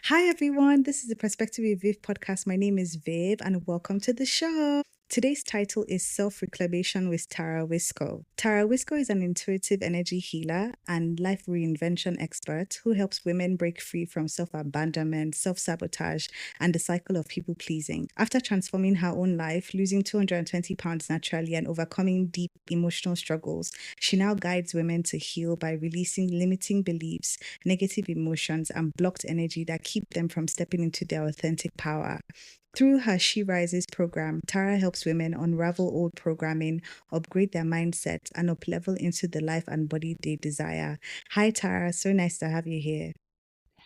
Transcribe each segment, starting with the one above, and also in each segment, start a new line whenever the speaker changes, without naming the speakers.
Hi, everyone. This is the Perspective with Viv podcast. My name is Viv, and welcome to the show. Today's title is Self-Reclamation with Tara Wiskow. Tara Wiskow is an intuitive energy healer and life reinvention expert who helps women break free from self-abandonment, self-sabotage, and the cycle of people-pleasing. After transforming her own life, losing 220 pounds naturally, and overcoming deep emotional struggles, she now guides women to heal by releasing limiting beliefs, negative emotions, and blocked energy that keep them from stepping into their authentic power. Through her She Rises program, Tara helps women unravel old programming, upgrade their mindset, and uplevel into the life and body they desire. Hi, Tara. So nice to have you here.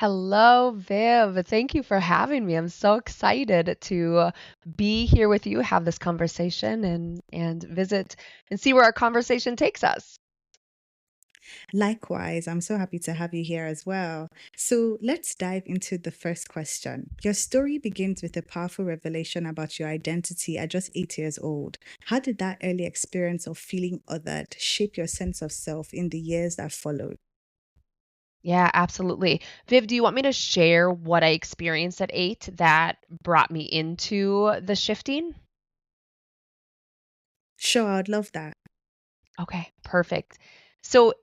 Hello, Viv. Thank you for having me. I'm so excited to be here with you, have this conversation, and visit and see where our conversation takes us.
Likewise, I'm so happy to have you here as well. So let's dive into the first question. Your story begins with a powerful revelation about your identity at just 8 years old. How did that early experience of feeling othered shape your sense of self in the years that followed?
Yeah, absolutely. Viv, do you want me to share what I experienced at 8 that brought me into the shifting?
Sure, I'd love that.
Okay, perfect. So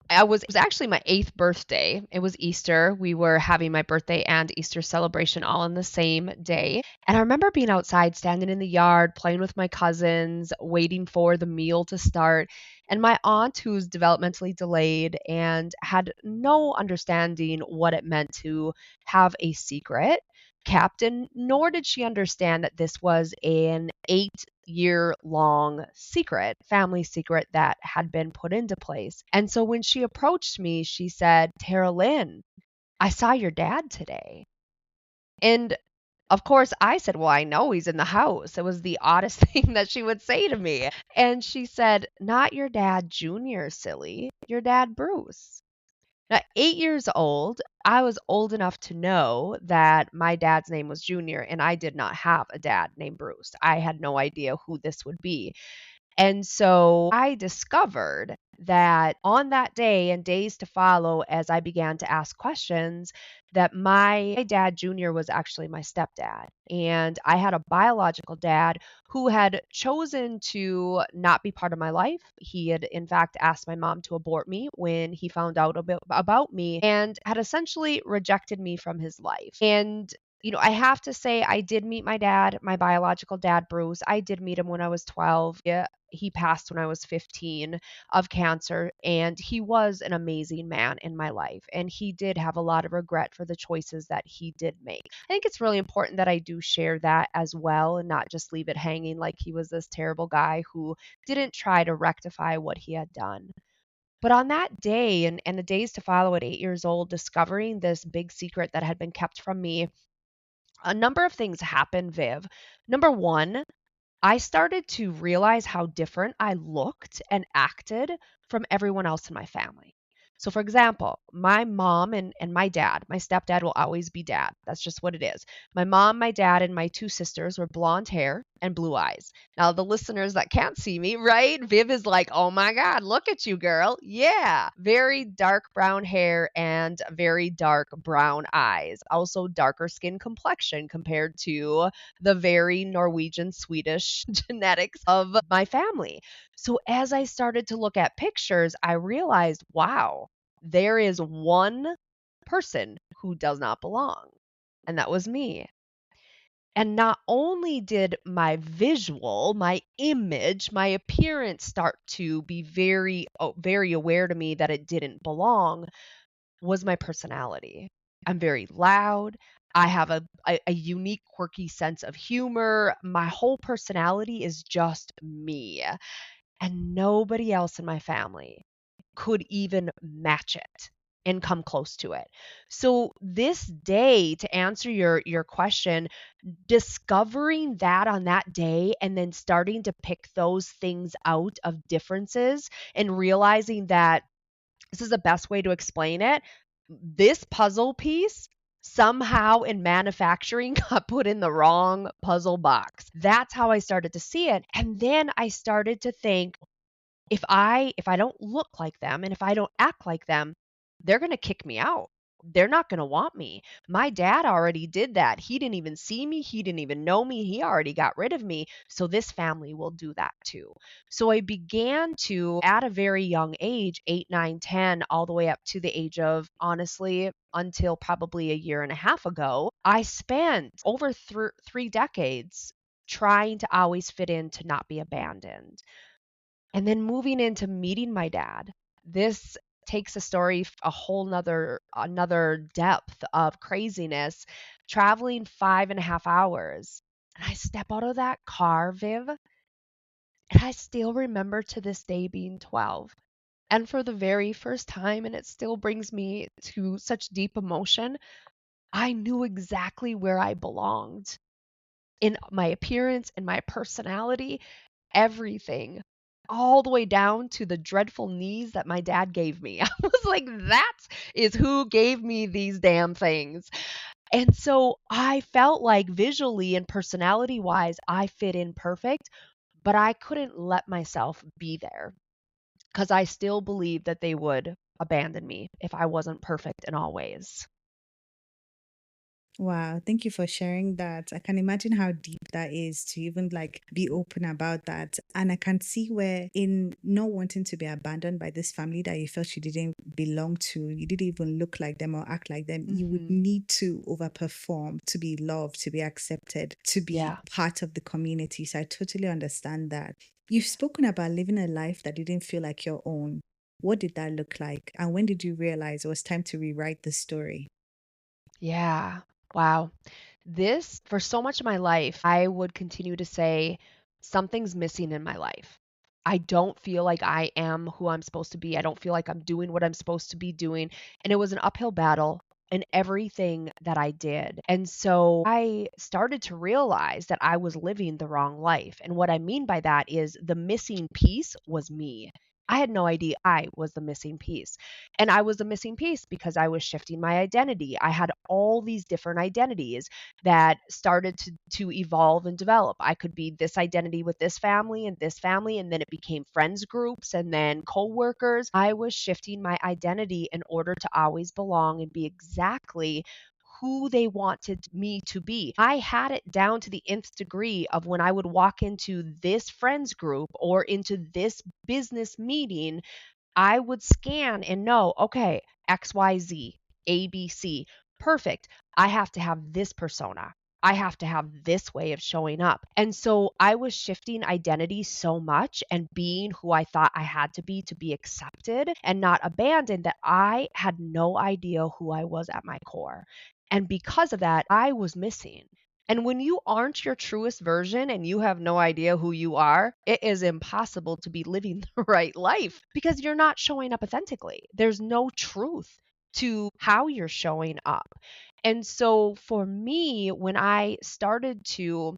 it was actually my 8th birthday. It was Easter. We were having my birthday and Easter celebration all on the same day. And I remember being outside, standing in the yard, playing with my cousins, waiting for the meal to start. And my aunt, who's developmentally delayed and had no understanding what it meant to have a secret kept, and nor did she understand that this was an 8-year long secret, family secret that had been put into place. And so when she approached me, she said, Tara Lynn, I saw your dad today. And of course, I said, well, I know he's in the house. It was the oddest thing that she would say to me. And she said, not your dad, Junior, silly, your dad, Bruce. Now, 8 years old, I was old enough to know that my dad's name was Junior, and I did not have a dad named Bruce. I had no idea who this would be. And so I discovered that on that day and days to follow, as I began to ask questions, that my dad, Junior, was actually my stepdad. And I had a biological dad who had chosen to not be part of my life. He had, in fact, asked my mom to abort me when he found out about me and had essentially rejected me from his life. And I have to say, I did meet my dad, my biological dad, Bruce. I did meet him when I was 12. Yeah, he passed when I was 15 of cancer, and he was an amazing man in my life. And he did have a lot of regret for the choices that he did make. I think it's really important that I do share that as well and not just leave it hanging like he was this terrible guy who didn't try to rectify what he had done. But on that day and the days to follow at 8 years old, discovering this big secret that had been kept from me, a number of things happened, Viv. Number one, I started to realize how different I looked and acted from everyone else in my family. So, for example, my mom and my dad, my stepdad will always be dad. That's just what it is. My mom, my dad, and my two sisters were blonde hair and blue eyes. Now, the listeners that can't see me, right? Viv is like, oh my God, look at you, girl. Yeah. Very dark brown hair and very dark brown eyes. Also, darker skin complexion compared to the very Norwegian Swedish genetics of my family. So as I started to look at pictures, I realized, wow, there is one person who does not belong, and that was me. And not only did my visual, my image, my appearance start to be very aware to me that it didn't belong, was my personality. I'm very loud. I have a unique, quirky sense of humor. My whole personality is just me. And nobody else in my family could even match it and come close to it. So this day, to answer your question, discovering that on that day and then starting to pick those things out of differences and realizing that this is the best way to explain it. This puzzle piece somehow in manufacturing got put in the wrong puzzle box. That's how I started to see it. And then I started to think, if I don't look like them and if I don't act like them, they're going to kick me out. they're not going to want me. My dad already did that. He didn't even see me. He didn't even know me. He already got rid of me. So this family will do that too. So I began to, at a very young age, 8, 9, 10, all the way up to the age of, honestly, until probably a year and a half ago, I spent over 3 decades trying to always fit in to not be abandoned. And then moving into meeting my dad, this takes a story a whole another depth of craziness, traveling 5.5 hours. And I step out of that car, Viv, and I still remember to this day being 12. And for the very first time, and it still brings me to such deep emotion, I knew exactly where I belonged in my appearance, in my personality, everything, all the way down to the dreadful knees that my dad gave me. I was like, that is who gave me these damn things. And so I felt like visually and personality wise, I fit in perfect, but I couldn't let myself be there because I still believed that they would abandon me if I wasn't perfect in all ways.
Wow, thank you for sharing that. I can imagine how deep that is to even like be open about that. And I can see where, in not wanting to be abandoned by this family that you felt you didn't belong to, you didn't even look like them or act like them, you would
Hmm.
need to overperform to be loved, to be accepted, to be
Yeah.
part of the community. So I totally understand that. You've spoken about living a life that didn't feel like your own. What did that look like? And when did you realize it was time to rewrite the story?
Yeah. Wow. This, for so much of my life, I would continue to say, something's missing in my life. I don't feel like I am who I'm supposed to be. I don't feel like I'm doing what I'm supposed to be doing. And it was an uphill battle in everything that I did. And so I started to realize that I was living the wrong life. And what I mean by that is the missing piece was me. I had no idea I was the missing piece. And I was the missing piece because I was shifting my identity. I had all these different identities that started to evolve and develop. I could be this identity with this family, and then it became friends groups and then coworkers. I was shifting my identity in order to always belong and be exactly who they wanted me to be. I had it down to the nth degree of when I would walk into this friends group or into this business meeting, I would scan and know, okay, XYZ, ABC, perfect. I have to have this persona. I have to have this way of showing up. And so I was shifting identity so much and being who I thought I had to be accepted and not abandoned that I had no idea who I was at my core. And because of that, I was missing. And when you aren't your truest version and you have no idea who you are, it is impossible to be living the right life because you're not showing up authentically. There's no truth to how you're showing up. And so for me, when I started to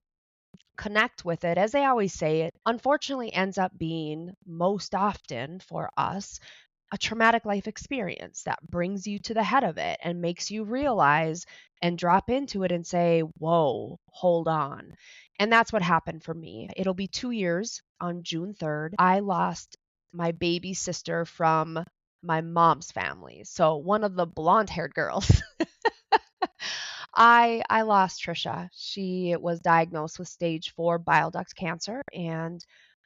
connect with it, as they always say, it unfortunately ends up being most often for us a traumatic life experience that brings you to the head of it and makes you realize and drop into it and say, whoa, hold on. And that's what happened for me. It'll be 2 years on June 3rd. I lost my baby sister from my mom's family. So one of the blonde haired girls. I lost Trisha. She was diagnosed with stage 4 bile duct cancer, and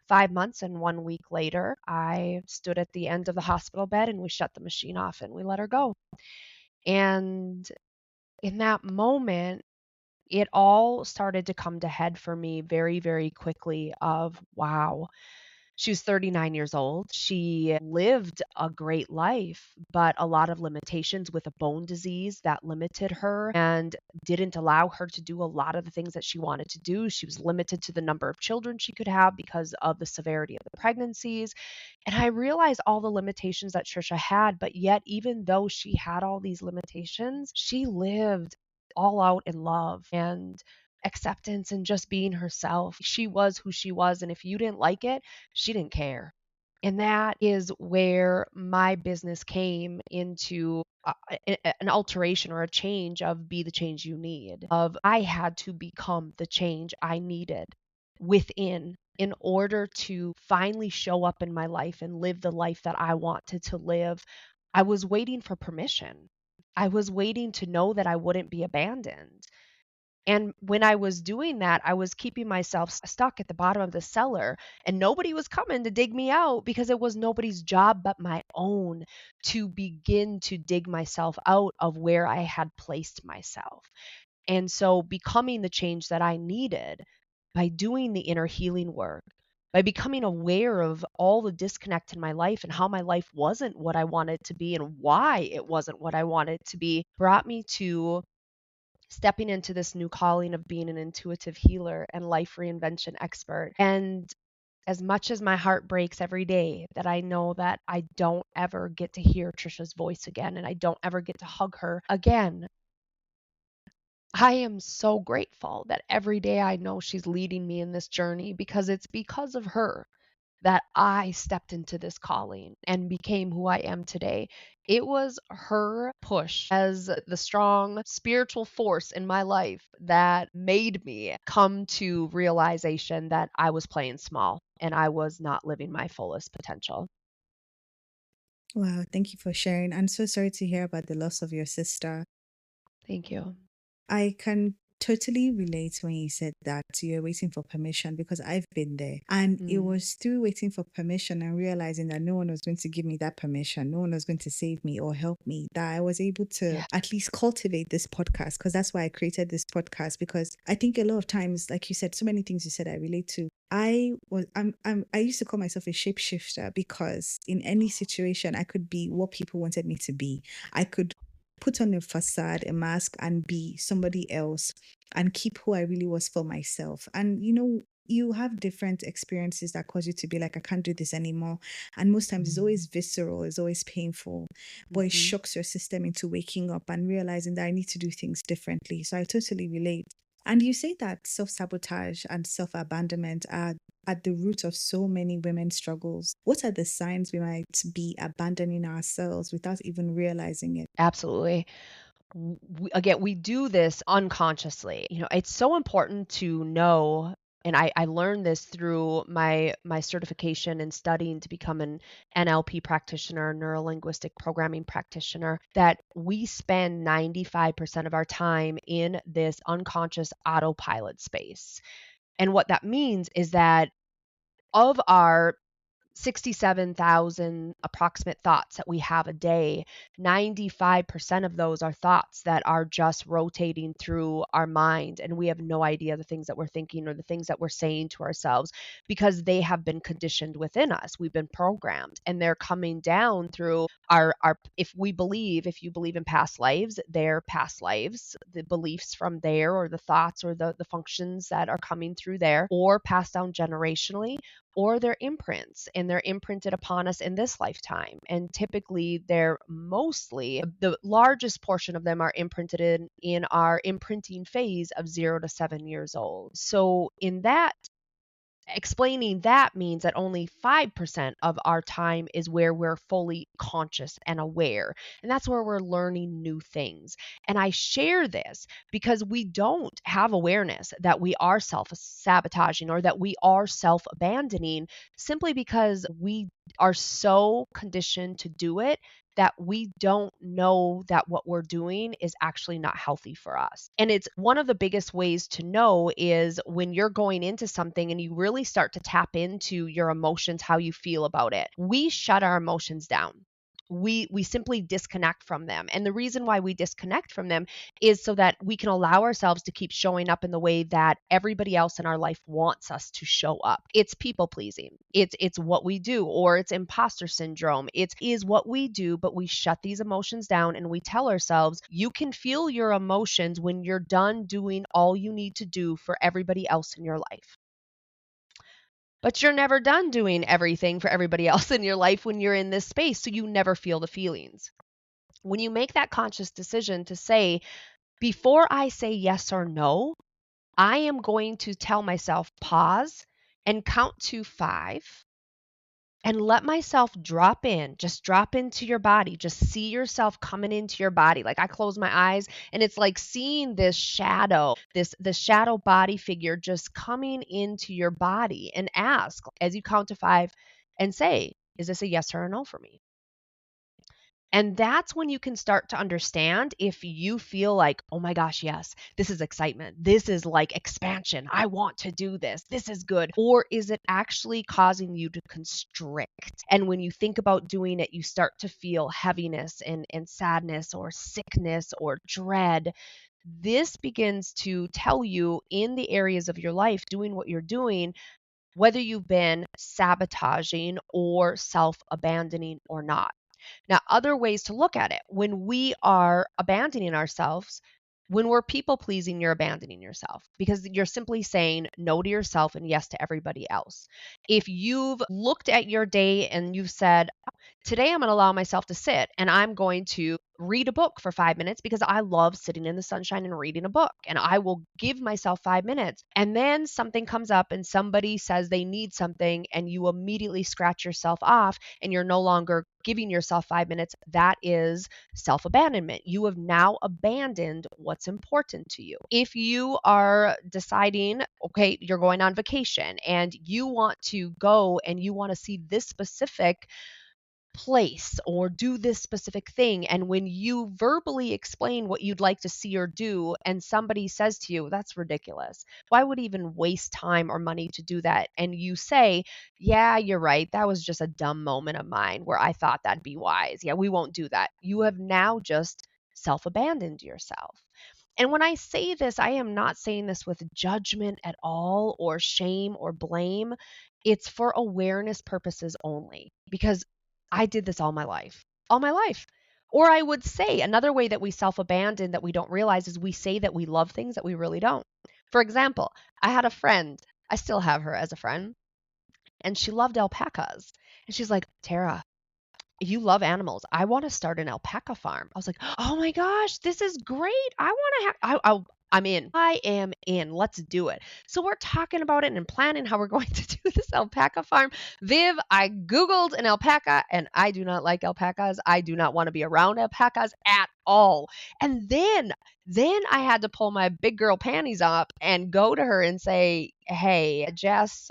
5 months and 1 week later, I stood at the end of the hospital bed and we shut the machine off and we let her go. And in that moment, it all started to come to head for me very, very quickly of wow, she was 39 years old. She lived a great life, but a lot of limitations with a bone disease that limited her and didn't allow her to do a lot of the things that she wanted to do. She was limited to the number of children she could have because of the severity of the pregnancies. And I realized all the limitations that Trisha had, but yet, even though she had all these limitations, she lived all out in love and acceptance and just being herself. She was who she was. And if you didn't like it, she didn't care. And that is where my business came into an alteration or a change of be the change you need. Of I had to become the change I needed within in order to finally show up in my life and live the life that I wanted to live. I was waiting for permission. I was waiting to know that I wouldn't be abandoned. And when I was doing that, I was keeping myself stuck at the bottom of the cellar, and nobody was coming to dig me out because it was nobody's job but my own to begin to dig myself out of where I had placed myself. And so, becoming the change that I needed by doing the inner healing work, by becoming aware of all the disconnect in my life and how my life wasn't what I wanted to be and why it wasn't what I wanted to be, brought me to stepping into this new calling of being an intuitive healer and life reinvention expert. And as much as my heart breaks every day that I know that I don't ever get to hear Trisha's voice again and I don't ever get to hug her again, I am so grateful that every day I know she's leading me in this journey, because it's because of her that I stepped into this calling and became who I am today. It was her push as the strong spiritual force in my life that made me come to realization that I was playing small and I was not living my fullest potential.
Wow, thank you for sharing. I'm so sorry to hear about the loss of your sister.
Thank you.
I can totally relate when you said that you're waiting for permission, because I've been there. And it
Mm,
was through waiting for permission and realizing that no one was going to give me that permission, no one was going to save me or help me, that I was able to
yeah.
at least cultivate this podcast. Because that's why I created this podcast. Because I think a lot of times, like you said, so many things you said I relate to. I used to call myself a shapeshifter, because in any situation I could be what people wanted me to be. I could put on a facade, a mask, and be somebody else and keep who I really was for myself. And you have different experiences that cause you to be like, I can't do this anymore. And most times it's always visceral, it's always painful, but it
Hmm.
shocks your system into waking up and realizing that I need to do things differently. So I totally relate. And you say that self sabotage and self abandonment are at the root of so many women's struggles. What are the signs we might be abandoning ourselves without even realizing it?
Absolutely. Again, we do this unconsciously. It's so important to know, and I learned this through my certification and studying to become an NLP practitioner, neuro linguistic programming practitioner, that we spend 95% of our time in this unconscious autopilot space. And what that means is that of our 67,000 approximate thoughts that we have a day, 95% of those are thoughts that are just rotating through our mind. And we have no idea the things that we're thinking or the things that we're saying to ourselves, because they have been conditioned within us. We've been programmed, and they're coming down through our if you believe in past lives, their past lives, the beliefs from there, or the thoughts or the functions that are coming through there, or passed down generationally, or their imprints, and they're imprinted upon us in this lifetime. And typically, they're mostly the largest portion of them are imprinted in our imprinting phase of 0 to 7 years old. So, in that, explaining that means that only 5% of our time is where we're fully conscious and aware. And that's where we're learning new things. And I share this because we don't have awareness that we are self sabotaging or that we are self abandoning, simply because we are so conditioned to do it that we don't know that what we're doing is actually not healthy for us. And it's one of the biggest ways to know is when you're going into something and you really start to tap into your emotions, how you feel about it. We shut our emotions down. We simply disconnect from them. And the reason why we disconnect from them is so that we can allow ourselves to keep showing up in the way that everybody else in our life wants us to show up. It's people pleasing. It's what we do, or it's imposter syndrome. It is what we do, but we shut these emotions down and we tell ourselves, you can feel your emotions when you're done doing all you need to do for everybody else in your life. But you're never done doing everything for everybody else in your life when you're in this space, so you never feel the feelings. When you make that conscious decision to say, before I say yes or no, I am going to tell myself, pause and count to 5 and let myself drop in, just drop into your body. Just see yourself coming into your body. Like I close my eyes and it's like seeing this shadow, this shadow body figure just coming into your body, and ask as you count to 5 and say, is this a yes or a no for me? And that's when you can start to understand if you feel like, oh my gosh, yes, this is excitement. This is like expansion. I want to do this. This is good. Or is it actually causing you to constrict? And when you think about doing it, you start to feel heaviness and sadness or sickness or dread. This begins to tell you in the areas of your life doing what you're doing, whether you've been sabotaging or self abandoning or not. Now, other ways to look at it, when we are abandoning ourselves, when we're people pleasing, you're abandoning yourself because you're simply saying no to yourself and yes to everybody else. If you've looked at your day and you've said, today I'm going to allow myself to sit and I'm going to read a book for 5 minutes because I love sitting in the sunshine and reading a book. And I will give myself 5 minutes. And then something comes up and somebody says they need something, and you immediately scratch yourself off and you're no longer giving yourself 5 minutes. That is self abandonment. You have now abandoned what's important to you. If you are deciding, okay, you're going on vacation and you want to go and you want to see this specific place or do this specific thing. And when you verbally explain what you'd like to see or do, and somebody says to you, that's ridiculous. Why would even waste time or money to do that? And you say, yeah, you're right. That was just a dumb moment of mine where I thought that'd be wise. Yeah, we won't do that. You have now just self abandoned yourself. And when I say this, I am not saying this with judgment at all or shame or blame. It's for awareness purposes only because I did this all my life. All my life. Or I would say another way that we self abandon that we don't realize is we say that we love things that we really don't. For example, I had a friend, I still have her as a friend, and she loved alpacas. And she's like, Tara, you love animals. I want to start an alpaca farm. I was like, oh my gosh, this is great. I want to have, I'm in. I am in. Let's do it. So we're talking about it and planning how we're going to do this alpaca farm. Viv, I Googled an alpaca and I do not like alpacas. I do not want to be around alpacas at all. And then I had to pull my big girl panties up and go to her and say, hey, Jess,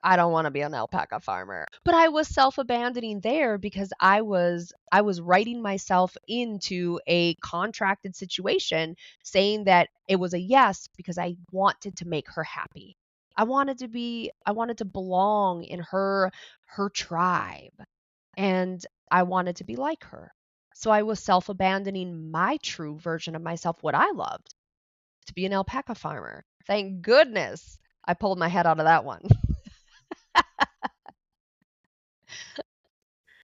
I don't want to be an alpaca farmer. But I was self-abandoning there because I was writing myself into a contracted situation saying that it was a yes because I wanted to make her happy. I wanted to belong in her tribe, and I wanted to be like her. So I was self-abandoning my true version of myself, what I loved, to be an alpaca farmer. Thank goodness I pulled my head out of that one.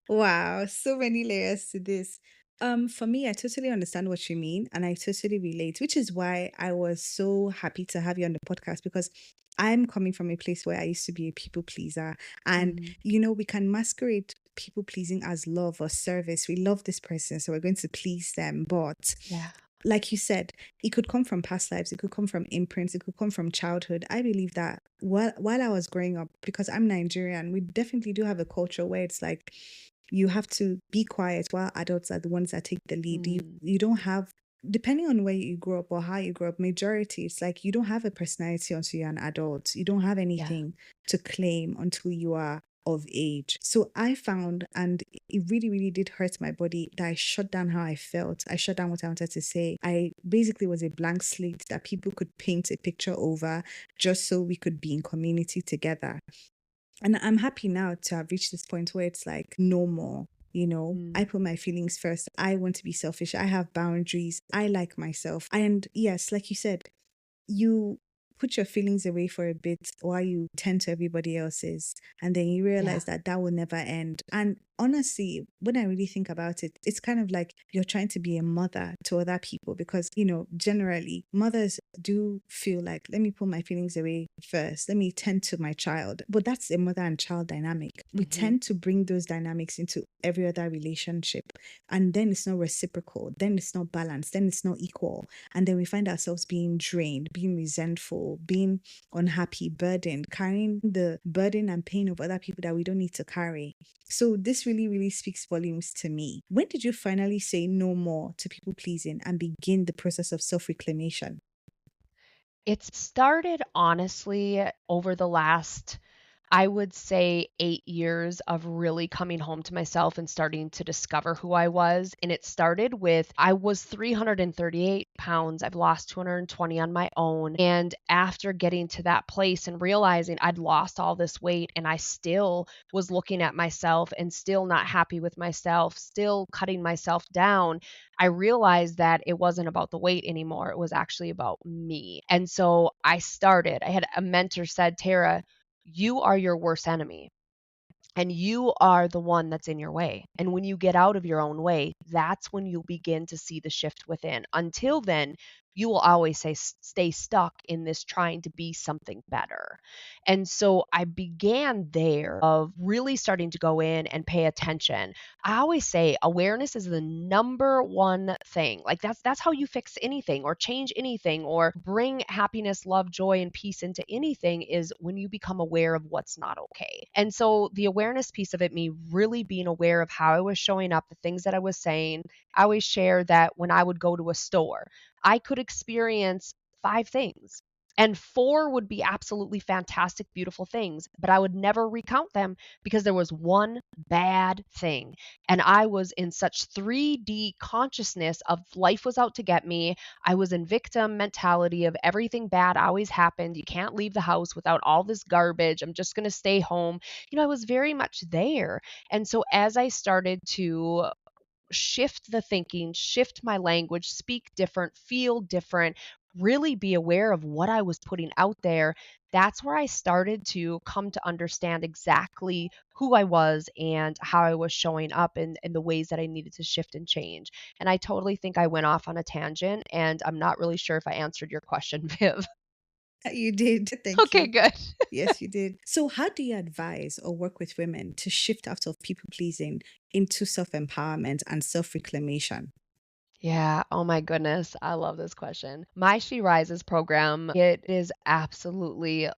Wow, so many layers to this. For me, I totally understand what you mean and I totally relate, which is why I was so happy to have you on the podcast because I'm coming from a place where I used to be a people pleaser. And,
Mm,
we can masquerade people pleasing as love or service. We love this person, so we're going to please them. But
yeah.
like you said, it could come from past lives, it could come from imprints, it could come from childhood. I believe that while I was growing up, because I'm Nigerian, we definitely do have a culture where it's like you have to be quiet while adults are the ones that take the lead. You
Mm,
you don't have, depending on where you grew up or how you grew up, majority it's like you don't have a personality until you're an adult. You don't have
yeah.
anything to claim until you are of age. So I found, and it really, really did hurt my body, that I shut down how I felt. I shut down what I wanted to say. I basically was a blank slate that people could paint a picture over just so we could be in community together. And I'm happy now to have reached this point where it's like no more. I
Mm,
put my feelings first. I want to be selfish. I have boundaries. I like myself. And yes, like you said, you put your feelings away for a bit while you tend to everybody else's, and then you
yeah.
realize that that will never end. And honestly, when I really think about it, it's kind of like you're trying to be a mother to other people because generally mothers do feel like, let me put my feelings away first, let me tend to my child. But that's a mother and child dynamic. We
Mhm.
tend to bring those dynamics into every other relationship, and then it's not reciprocal, then it's not balanced, then it's not equal, and then we find ourselves being drained, being resentful, being unhappy, burdened, carrying the burden and pain of other people that we don't need to carry. So this really, really speaks volumes to me. When did you finally say no more to people pleasing and begin the process of self-reclamation?
It's started honestly over the last, I would say 8 years of really coming home to myself and starting to discover who I was. And it started with I was 338 pounds. I've lost 220 on my own. And after getting to that place and realizing I'd lost all this weight and I still was looking at myself and still not happy with myself, still cutting myself down, I realized that it wasn't about the weight anymore. It was actually about me. And so I had a mentor said, Tara, you are your worst enemy. And you are the one that's in your way. And when you get out of your own way, that's when you'll begin to see the shift within. Until then, you will always stay stuck in this trying to be something better. And so I began there of really starting to go in and pay attention. I always say awareness is the number one thing. Like that's how you fix anything or change anything or bring happiness, love, joy and peace into anything is when you become aware of what's not okay. And so the awareness piece of it, me really being aware of how I was showing up, the things that I was saying. I always share that when I would go to a store, I could experience 5 things. And 4 would be absolutely fantastic, beautiful things, but I would never recount them because there was one bad thing. And I was in such 3D consciousness of life was out to get me. I was in victim mentality of everything bad always happened. You can't leave the house without all this garbage. I'm just going to stay home. I was very much there. And so as I started to shift the thinking, shift my language, speak different, feel different, really be aware of what I was putting out there, that's where I started to come to understand exactly who I was and how I was showing up and the ways that I needed to shift and change. And I totally think I went off on a tangent, and I'm not really sure if I answered your question, Viv.
You did. Thank
Okay,
you.
good.
Yes, you did. So, how do you advise or work with women to shift out of people pleasing into self empowerment and self reclamation?
Yeah. Oh my goodness. I love this question. My She Rises program, it is absolutely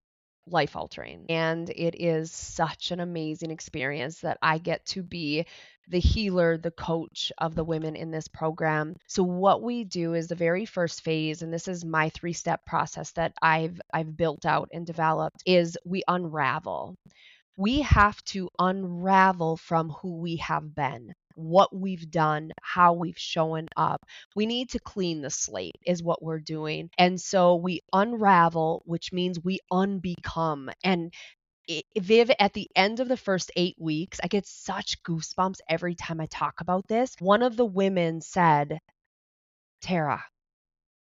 life altering. And it is such an amazing experience that I get to be the healer, the coach of the women in this program. So what we do is the very first phase, and this is my 3-step process that I've built out and developed, is we unravel. We have to unravel from who we have been, what we've done, how we've shown up. We need to clean the slate, is what we're doing. And so we unravel, which means we unbecome. And Viv, at the end of the first 8 weeks, I get such goosebumps every time I talk about this. One of the women said, Tara,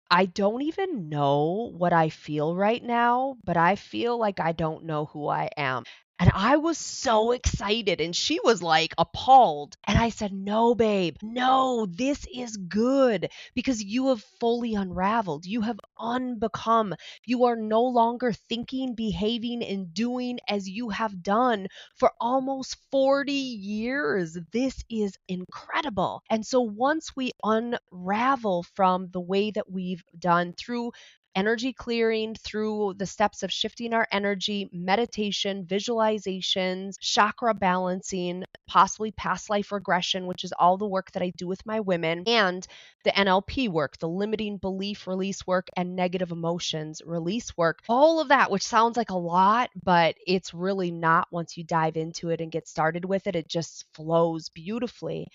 I don't even know what I feel right now, but I feel like I don't know who I am. And I was so excited, and she was like appalled. And I said, no, babe, no, this is good because you have fully unraveled. You have unbecome. You are no longer thinking, behaving, and doing as you have done for almost 40 years. This is incredible. And so once we unravel from the way that we've done through energy clearing, through the steps of shifting our energy, meditation, visualizations, chakra balancing, possibly past life regression, which is all the work that I do with my women, and the NLP work, the limiting belief release work, and negative emotions release work. All of that, which sounds like a lot, but it's really not once you dive into it and get started with it. It just flows beautifully.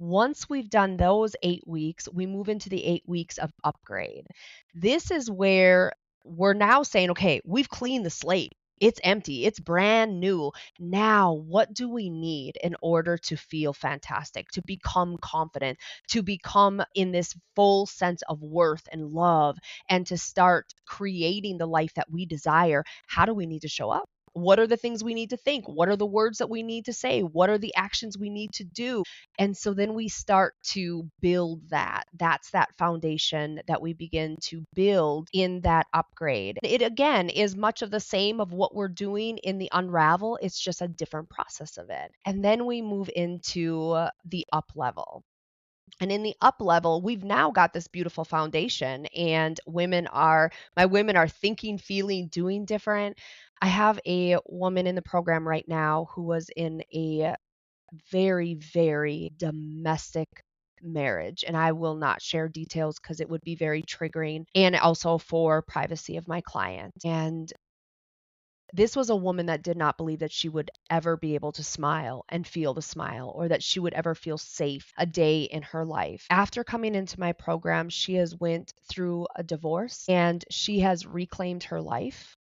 Once we've done those 8 weeks, we move into the 8 weeks of upgrade. This is where we're now saying, okay, we've cleaned the slate. It's empty. It's brand new. Now, what do we need in order to feel fantastic, to become confident, to become in this full sense of worth and love, and to start creating the life that we desire? How do we need to show up? What are the things we need to think? What are the words that we need to say? What are the actions we need to do? And so then we start to build that. That's that foundation that we begin to build in that upgrade. It again is much of the same of what we're doing in the unravel. It's just a different process of it. And then we move into the up level. And in the up level, we've now got this beautiful foundation, and my women are thinking, feeling, doing different. I have a woman in the program right now who was in a very, very domestic marriage. And I will not share details because it would be very triggering and also for privacy of my client. And This was a woman that did not believe that she would ever be able to smile and feel the smile, or that she would ever feel safe a day in her life. After coming into my program, she has went through a divorce and she has reclaimed her life.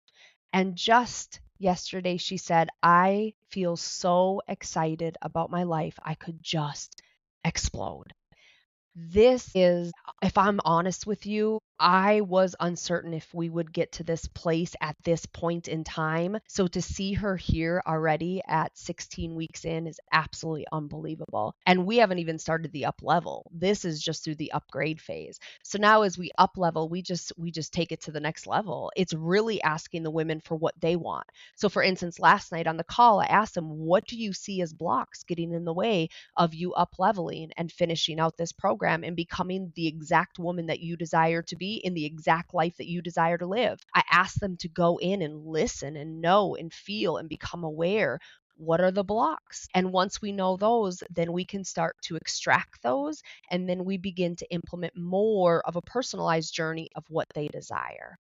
And just yesterday, she said, I feel so excited about my life. I could just explode. This is, if I'm honest with you, I was uncertain if we would get to this place at this point in time. So to see her here already at 16 weeks in is absolutely unbelievable. And we haven't even started the up level. This is just through the upgrade phase. So now as we up level, we just take it to the next level. It's really asking the women for what they want. So for instance, last night on the call, I asked them, what do you see as blocks getting in the way of you up leveling and finishing out this program and becoming the exact woman that you desire to be in the exact life that you desire to live? I asked them to go in and listen and know and feel and become aware. What are the blocks? And once we know those, then we can start to extract those, and then we begin to implement more of a personalized journey of what they desire.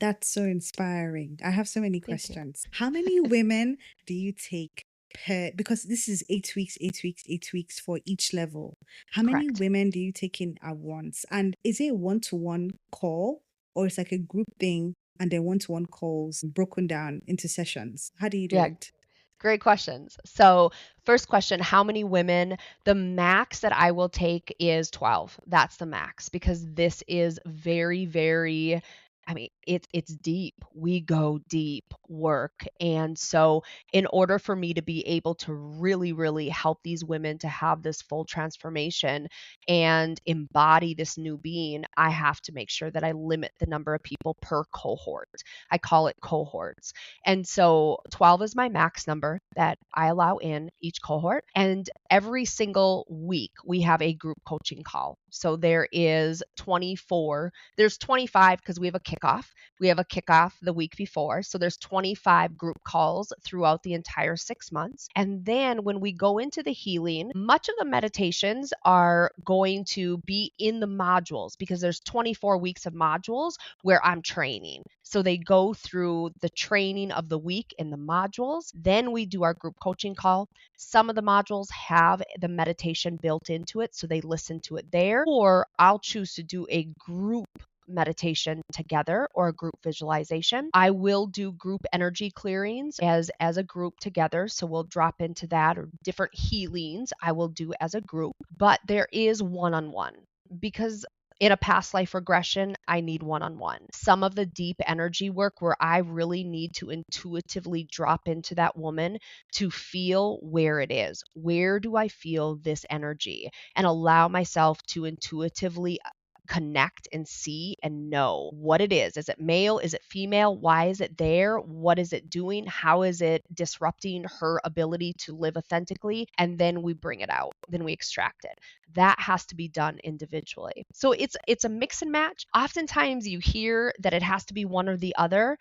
That's so inspiring. I have so many
Thank you.
questions. How many women do you take per, because this is 8 weeks, 8 weeks, 8 weeks for each level. How many
Correct.
women do you take in at once? And is it a one-to-one call or it's like a group thing and then one-to-one calls broken down into sessions? How do you do
Yeah,
it?
great questions. So, first question, how many women? The max that I will take is 12. That's the max because this is very, very, I mean, it's deep. We go deep work. And so, in order for me to be able to really, really help these women to have this full transformation and embody this new being, I have to make sure that I limit the number of people per cohort. I call it cohorts. And so 12 is my max number that I allow in each cohort. And every single week, we have a group coaching call. So there's 25 because we have a kickoff. We have a kickoff the week before. So there's 25 group calls throughout the entire 6 months. And then when we go into the healing, much of the meditations are going to be in the modules because there's 24 weeks of modules where I'm training. So they go through the training of the week in the modules. Then we do our group coaching call. Some of the modules have the meditation built into it, so they listen to it there. Or I'll choose to do a group meditation together or a group visualization. I will do group energy clearings as a group together, so we'll drop into that, or different healings I will do as a group. But there is one-on-one because in a past life regression, I need one-on-one. Some of the deep energy work where I really need to intuitively drop into that woman to feel where it is. Where do I feel this energy? And allow myself to intuitively connect and see and know what it is. Is it male? Is it female? Why is it there? What is it doing? How is it disrupting her ability to live authentically? And then we bring it out. Then we extract it. That has to be done individually. So it's a mix and match. Oftentimes you hear that it has to be one or the other.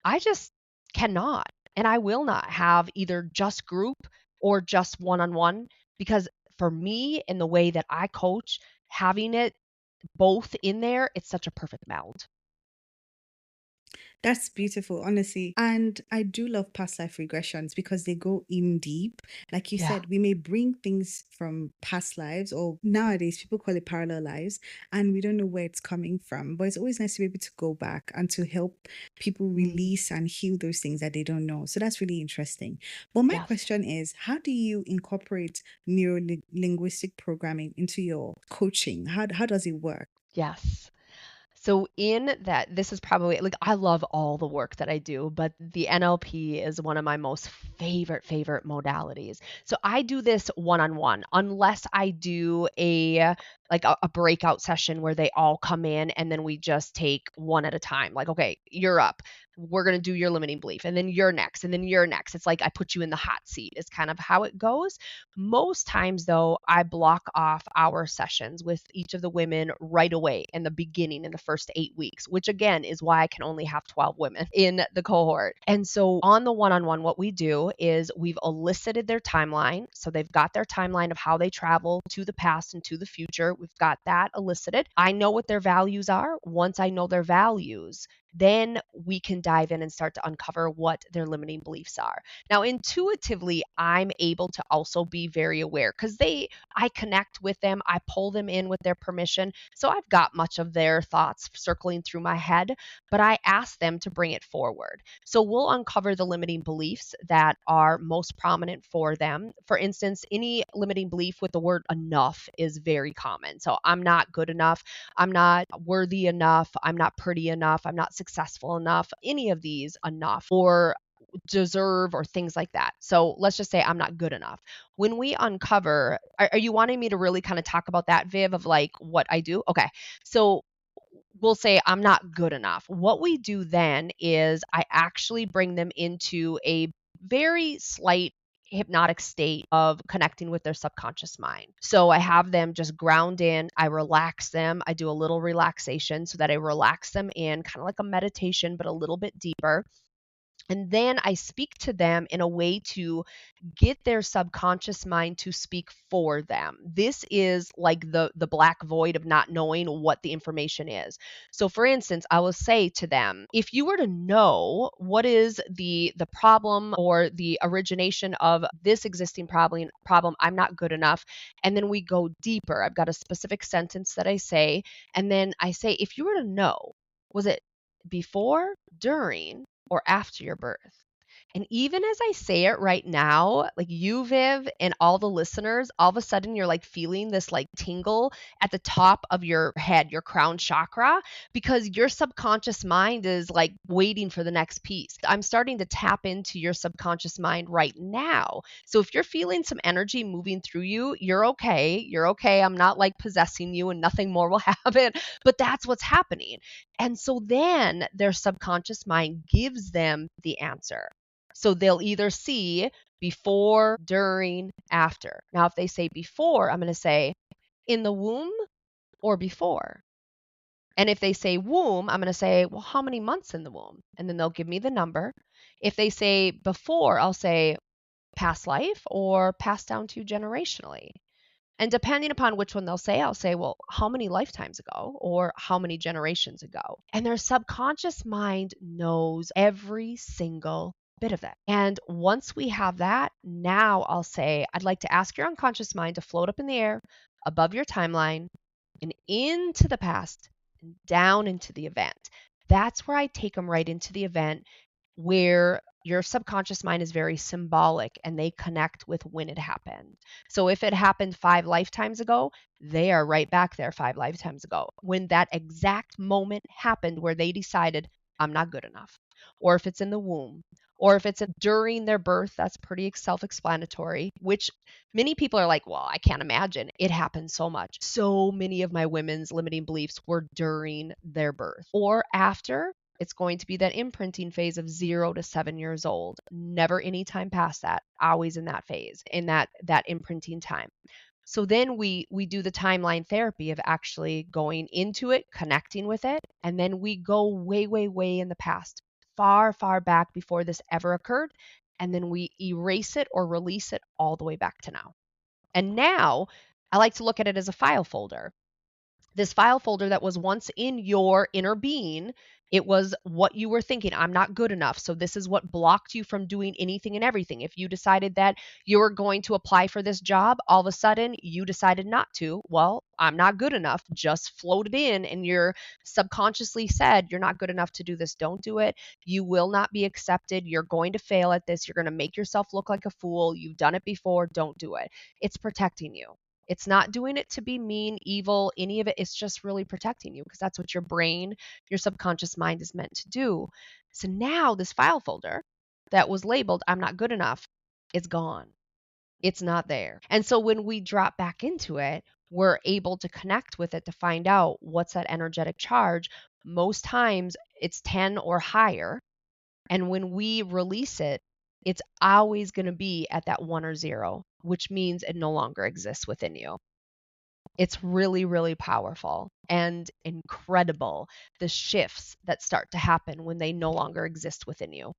I just cannot and I will not have either just group or just one-on-one because for me in the way that I coach, having it both in there, it's such a perfect meld.
That's beautiful, honestly. And I do love past life regressions because they go in deep. Like you
Yeah.
said, we may bring things from past lives, or nowadays people call it parallel lives, and we don't know where it's coming from. But it's always nice to be able to go back and to help people
Mm,
release and heal those things that they don't know. So that's really interesting. But my
yes.
question is, how do you incorporate neuro linguistic programming into your coaching? How does it work?
Yes. So in that, this is probably like I love all the work that I do, but the NLP is one of my most favorite modalities. So I do this one-on-one unless I do a breakout session where they all come in and then we just take one at a time. Like, okay, you're up. We're going to do your limiting belief and then you're next and then you're next. It's like I put you in the hot seat is kind of how it goes. Most times, though, I block off our sessions with each of the women right away in the beginning, in the first 8 weeks, which again is why I can only have 12 women in the cohort. And so, on the one on one, what we do is we've elicited their timeline. So, they've got their timeline of how they travel to the past and to the future. We've got that elicited. I know what their values are. Once I know their values, then we can dive in and start to uncover what their limiting beliefs are. Now, intuitively, I'm able to also be very aware because I connect with them, I pull them in with their permission. So I've got much of their thoughts circling through my head, but I ask them to bring it forward. So we'll uncover the limiting beliefs that are most prominent for them. For instance, any limiting belief with the word enough is very common. So I'm not good enough, I'm not worthy enough, I'm not pretty enough, I'm not successful enough, any of these enough, or deserve or things like that. So let's just say I'm not good enough. When we uncover, are you wanting me to really kind of talk about that, Viv, of like what I do? Okay. So we'll say I'm not good enough. What we do then is I actually bring them into a very slight hypnotic state of connecting with their subconscious mind. So I have them just ground in, I relax them, I do a little relaxation so that I relax them in kind of like a meditation, but a little bit deeper. And then I speak to them in a way to get their subconscious mind to speak for them. This is like the black void of not knowing what the information is. So for instance, I will say to them, if you were to know what is the problem or the origination of this existing problem, I'm not good enough, and then we go deeper. I've got a specific sentence that I say, and then I say, if you were to know, was it before, during, or after your birth? And even as I say it right now, like you, Viv, and all the listeners, all of a sudden you're like feeling this like tingle at the top of your head, your crown chakra, because your subconscious mind is like waiting for the next piece. I'm starting to tap into your subconscious mind right now. So if you're feeling some energy moving through you, you're okay. You're okay. I'm not like possessing you and nothing more will happen, but that's what's happening. And so then their subconscious mind gives them the answer. So they'll either see before, during, after. Now, if they say before, I'm going to say in the womb or before. And if they say womb, I'm going to say, well, how many months in the womb? And then they'll give me the number. If they say before, I'll say past life or passed down to you generationally. And depending upon which one they'll say, I'll say, well, how many lifetimes ago or how many generations ago? And their subconscious mind knows every single bit of it. And once we have that, now I'll say, I'd like to ask your unconscious mind to float up in the air above your timeline and into the past and down into the event. That's where I take them right into the event where your subconscious mind is very symbolic and they connect with when it happened. So if it happened 5 lifetimes ago, they are right back there 5 lifetimes ago when that exact moment happened where they decided, I'm not good enough. Or if it's in the womb, or if it's during their birth, that's pretty self explanatory, which many people are like, well, I can't imagine. It happens so much. So many of my women's limiting beliefs were during their birth or after. It's going to be that imprinting phase of 0 to 7 years old. Never any time past that. Always in that phase, in that imprinting time. So then we do the timeline therapy of actually going into it, connecting with it, and then we go way, way, way in the past, far, far back before this ever occurred, and then we erase it or release it all the way back to now. And now I like to look at it as a file folder. This file folder that was once in your inner being, it was what you were thinking. I'm not good enough. So this is what blocked you from doing anything and everything. If you decided that you were going to apply for this job, all of a sudden you decided not to. Well, I'm not good enough. Just floated in and you're subconsciously said, you're not good enough to do this. Don't do it. You will not be accepted. You're going to fail at this. You're going to make yourself look like a fool. You've done it before. Don't do it. It's protecting you. It's not doing it to be mean, evil, any of it. It's just really protecting you because that's what your brain, your subconscious mind is meant to do. So now this file folder that was labeled, I'm not good enough, it's gone. It's not there. And so when we drop back into it, we're able to connect with it to find out what's that energetic charge. Most times it's 10 or higher. And when we release it, it's always going to be at that 1 or 0, which means it no longer exists within you. It's really, really powerful and incredible the shifts that start to happen when they no longer exist within you.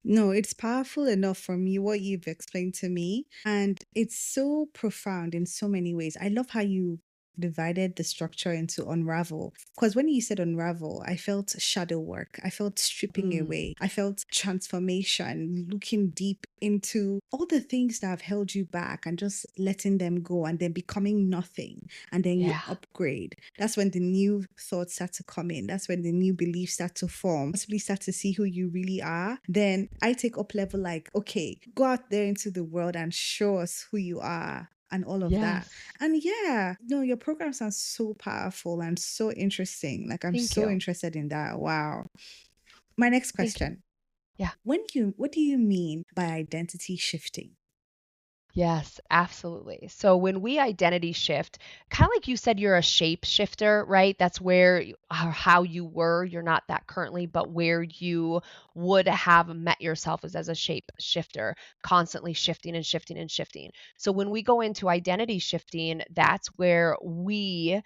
No, it's powerful enough for me, what you've explained to me. And it's so profound in so many ways. I love how you divided the structure into unravel. Because when you said unravel, I felt shadow work, I felt stripping
Mm,
away, I felt transformation, looking deep into all the things that have held you back and just letting them go and then becoming nothing. And then you
yeah.
upgrade. That's when the new thoughts start to come in. That's when the new beliefs start to form. Possibly start to see who you really are. Then I take up level like, okay, go out there into the world and show us who you are and all of that.
Yes.
And yeah, no, your program sounds so powerful and so interesting. Like I'm
Thank
so
you.
interested in that. Wow. My next
Thank you.
question.
Yeah.
What do you mean by identity shifting?
Yes, absolutely. So when we identity shift, kind of like you said, you're a shape shifter, right? That's where how you were, you're not that currently, but where you would have met yourself is as a shape shifter, constantly shifting and shifting and shifting. So when we go into identity shifting, that's where we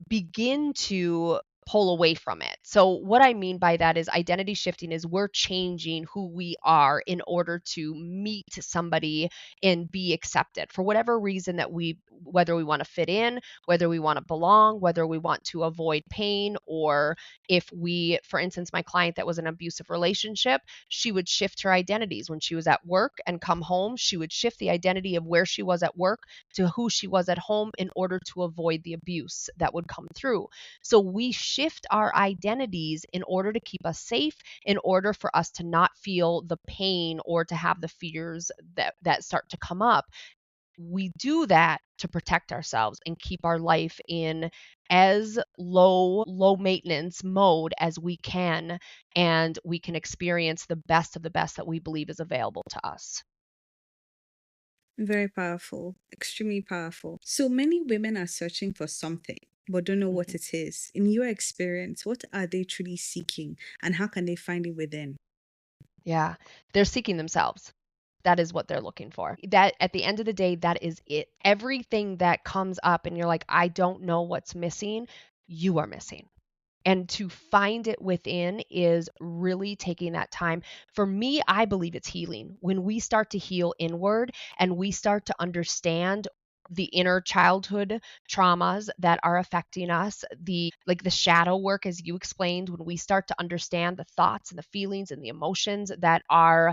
begin to pull away from it. So what I mean by that is identity shifting is we're changing who we are in order to meet somebody and be accepted for whatever reason that we whether we want to fit in, whether we want to belong, whether we want to avoid pain or if we for instance my client that was in an abusive relationship, she would shift her identities when she was at work and come home, she would shift the identity of where she was at work to who she was at home in order to avoid the abuse that would come through. So we shift our identities in order to keep us safe, in order for us to not feel the pain or to have the fears that start to come up. We do that to protect ourselves and keep our life in as low maintenance mode as we can and we can experience the best of the best that we believe is available to us.
Very powerful, extremely powerful. So many women are searching for something, but don't know what
Mhm.
it is. In your experience, what are they truly seeking and how can they find it within?
Yeah, they're seeking themselves. That is what they're looking for. That at the end of the day, that is it. Everything that comes up and you're like, I don't know what's missing, you are missing. And to find it within is really taking that time. For me, I believe it's healing. When we start to heal inward and we start to understand the inner childhood traumas that are affecting us, the shadow work as you explained, when we start to understand the thoughts and the feelings and the emotions that are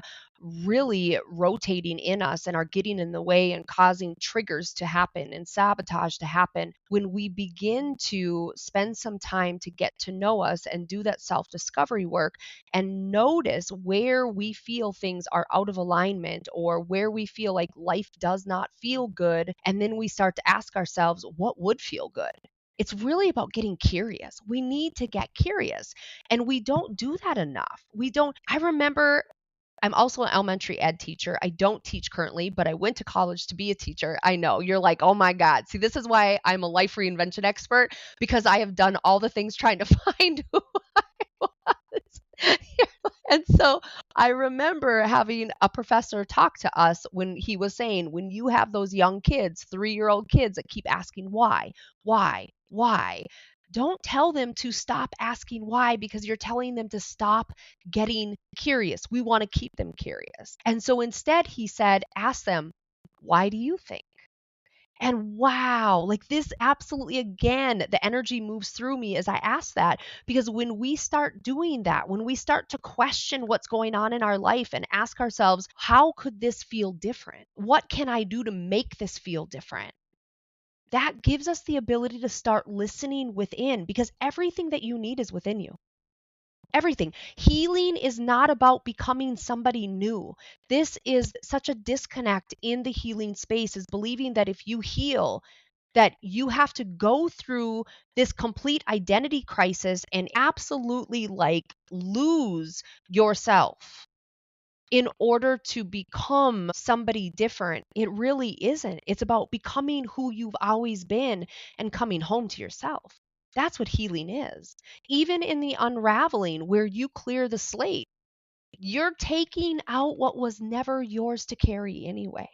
really rotating in us and are getting in the way and causing triggers to happen and sabotage to happen, when we begin to spend some time to get to know us and do that self discovery work and notice where we feel things are out of alignment or where we feel like life does not feel good. And then we start to ask ourselves, what would feel good? It's really about getting curious. We need to get curious. And we don't do that enough. We don't. I remember I'm also an elementary ed teacher. I don't teach currently, but I went to college to be a teacher. I know you're like, oh my God. See, this is why I'm a life reinvention expert because I have done all the things trying to find who I was. And so I remember having a professor talk to us when he was saying, when you have those young kids, 3-year-old kids that keep asking why, don't tell them to stop asking why because you're telling them to stop getting curious. We want to keep them curious. And so instead, he said, ask them, why do you think? And wow, like this absolutely again, the energy moves through me as I ask that. Because when we start doing that, when we start to question what's going on in our life and ask ourselves, how could this feel different? What can I do to make this feel different? That gives us the ability to start listening within because everything that you need is within you. Everything. Healing is not about becoming somebody new. This is such a disconnect in the healing space is believing that if you heal, that you have to go through this complete identity crisis and absolutely like lose yourself in order to become somebody different. It really isn't. It's about becoming who you've always been and coming home to yourself. That's what healing is. Even in the unraveling, where you clear the slate, you're taking out what was never yours to carry anyway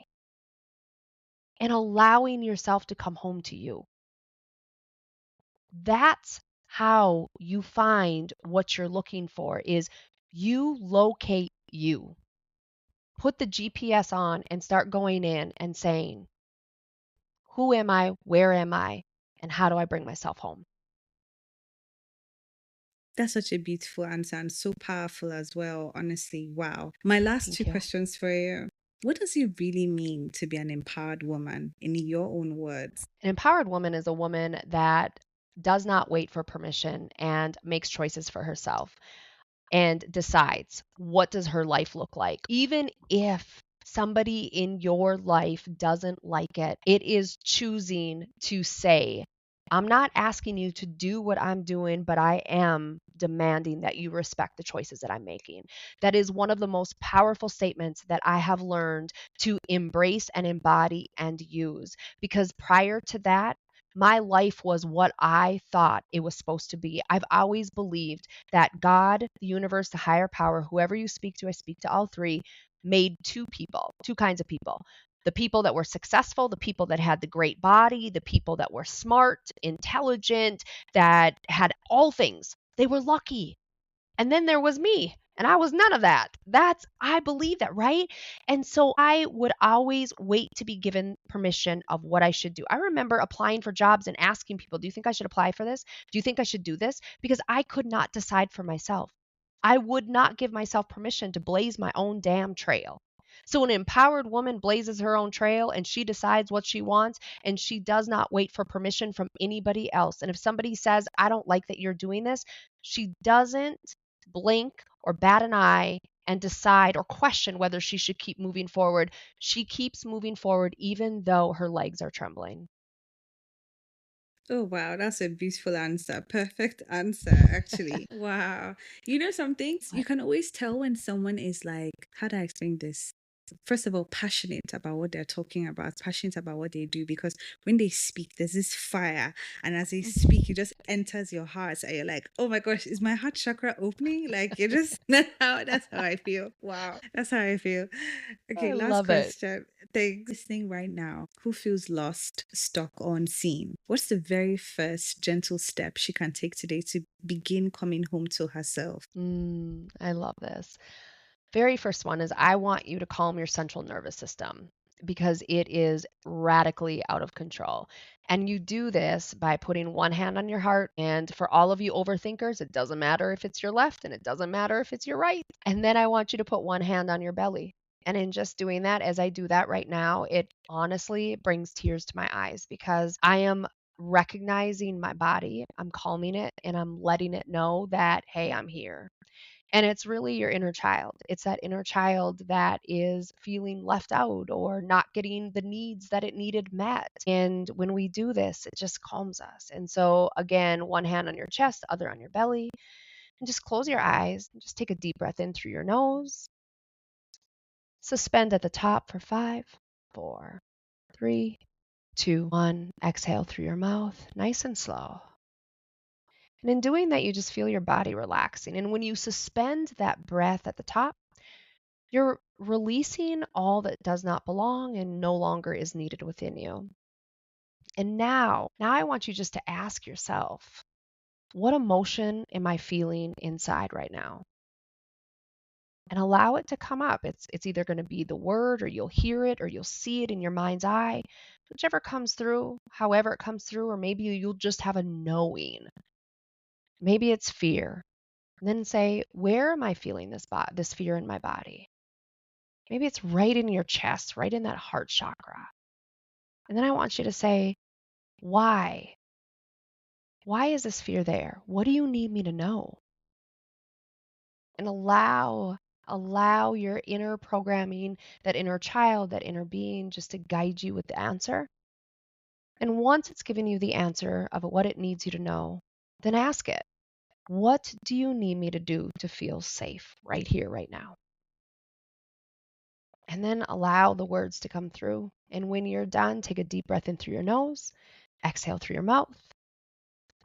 and allowing yourself to come home to you. That's how you find what you're looking for is you locate you. Put the GPS on and start going in and saying, who am I? Where am I? And how do I bring myself home?
That's such a beautiful answer and so powerful as well. Honestly, wow. My last two
Thank you.
questions for you. What does it really mean to be an empowered woman in your own words?
An empowered woman is a woman that does not wait for permission and makes choices for herself and decides what does her life look like. Even if somebody in your life doesn't like it, it is choosing to say, I'm not asking you to do what I'm doing, but I am demanding that you respect the choices that I'm making. That is one of the most powerful statements that I have learned to embrace and embody and use. Because prior to that, my life was what I thought it was supposed to be. I've always believed that God, the universe, the higher power, whoever you speak to, I speak to all three, made two people, two kinds of people. The people that were successful, the people that had the great body, the people that were smart, intelligent, that had all things. They were lucky. And then there was me, and I was none of that. I believe that, right? And so I would always wait to be given permission of what I should do. I remember applying for jobs and asking people, do you think I should apply for this? Do you think I should do this? Because I could not decide for myself. I would not give myself permission to blaze my own damn trail. So an empowered woman blazes her own trail and she decides what she wants and she does not wait for permission from anybody else. And if somebody says, I don't like that you're doing this, she doesn't blink or bat an eye and decide or question whether she should keep moving forward. She keeps moving forward even though her legs are trembling.
Oh, wow. That's a beautiful answer. Perfect answer, actually. Wow. You know, some things you
But
can always tell when someone is like, how do I explain this? First of all, passionate about what they're talking about, passionate about what they do, because when they speak, there's this fire. And as they speak, it just enters your heart. And you're like, oh my gosh, is my heart chakra opening? Like, you're just, that's how I feel. Wow. That's how I feel.
I
Okay, last
love it.
question. Thanks. Listening right now, who feels lost, stuck, or unseen? What's the very first gentle step she can take today to begin coming home to herself?
I love this. Very first one is I want you to calm your central nervous system because it is radically out of control. And you do this by putting one hand on your heart. And for all of you overthinkers, it doesn't matter if it's your left and it doesn't matter if it's your right. And then I want you to put one hand on your belly. And in just doing that, as I do that right now, it honestly brings tears to my eyes because I am recognizing my body, I'm calming it, and I'm letting it know that, hey, I'm here. And it's really your inner child. It's that inner child that is feeling left out or not getting the needs that it needed met. And when we do this, it just calms us. And so, again, one hand on your chest, the other on your belly, and just close your eyes and just take a deep breath in through your nose. Suspend at the top for 5, 4, 3, 2, 1. Exhale through your mouth, nice and slow. And in doing that, you just feel your body relaxing. And when you suspend that breath at the top, you're releasing all that does not belong and no longer is needed within you. And now I want you just to ask yourself, what emotion am I feeling inside right now? And allow it to come up. It's either going to be the word or you'll hear it or you'll see it in your mind's eye. Whichever comes through, however it comes through, or maybe you'll just have a knowing. Maybe it's fear. And then say, where am I feeling this fear in my body? Maybe it's right in your chest, right in that heart chakra. And then I want you to say, why? Why is this fear there? What do you need me to know? And allow your inner programming, that inner child, that inner being just to guide you with the answer. And once it's given you the answer of what it needs you to know, then ask it, what do you need me to do to feel safe right here, right now? And then allow the words to come through. And when you're done, take a deep breath in through your nose, exhale through your mouth,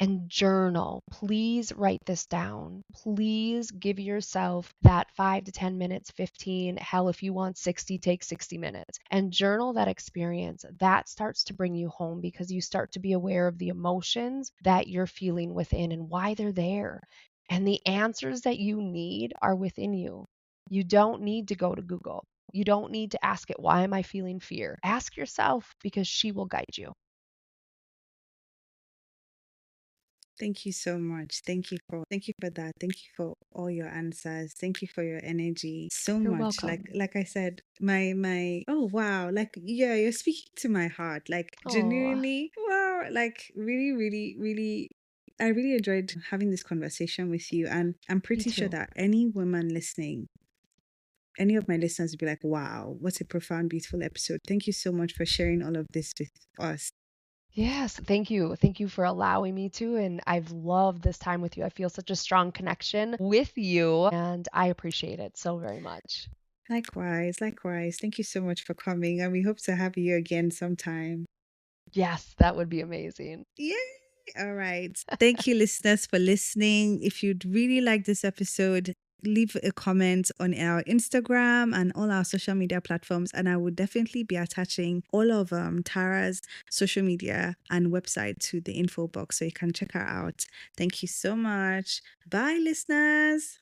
and journal. Please write this down. Please give yourself that 5 to 10 minutes, 15. Hell, if you want 60, take 60 minutes and journal that experience. That starts to bring you home because you start to be aware of the emotions that you're feeling within and why they're there. And the answers that you need are within you. You don't need to go to Google. You don't need to ask it, why am I feeling fear? Ask yourself because she will guide you.
Thank you so much. Thank you for that. Thank you for all your answers. Thank you for your energy so
You're
much.
welcome.
Like I said, my oh wow, like yeah, you're speaking to my heart. Like
Oh,
genuinely, wow, like really, really, really I really enjoyed having this conversation with you. And I'm
me
pretty sure
too.
that any woman listening, any of my listeners would be like, wow, what a profound, beautiful episode. Thank you so much for sharing all of this with us.
Yes, thank you. Thank you for allowing me to. And I've loved this time with you. I feel such a strong connection with you, and I appreciate it so very much.
Likewise, likewise. Thank you so much for coming, and we hope to have you again sometime.
Yes, that would be amazing.
Yay! All right. Thank you, listeners, for listening. If you'd really like this episode, leave a comment on our Instagram and all our social media platforms. And I will definitely be attaching all of Tara's social media and website to the info box so you can check her out. Thank you so much. Bye, listeners.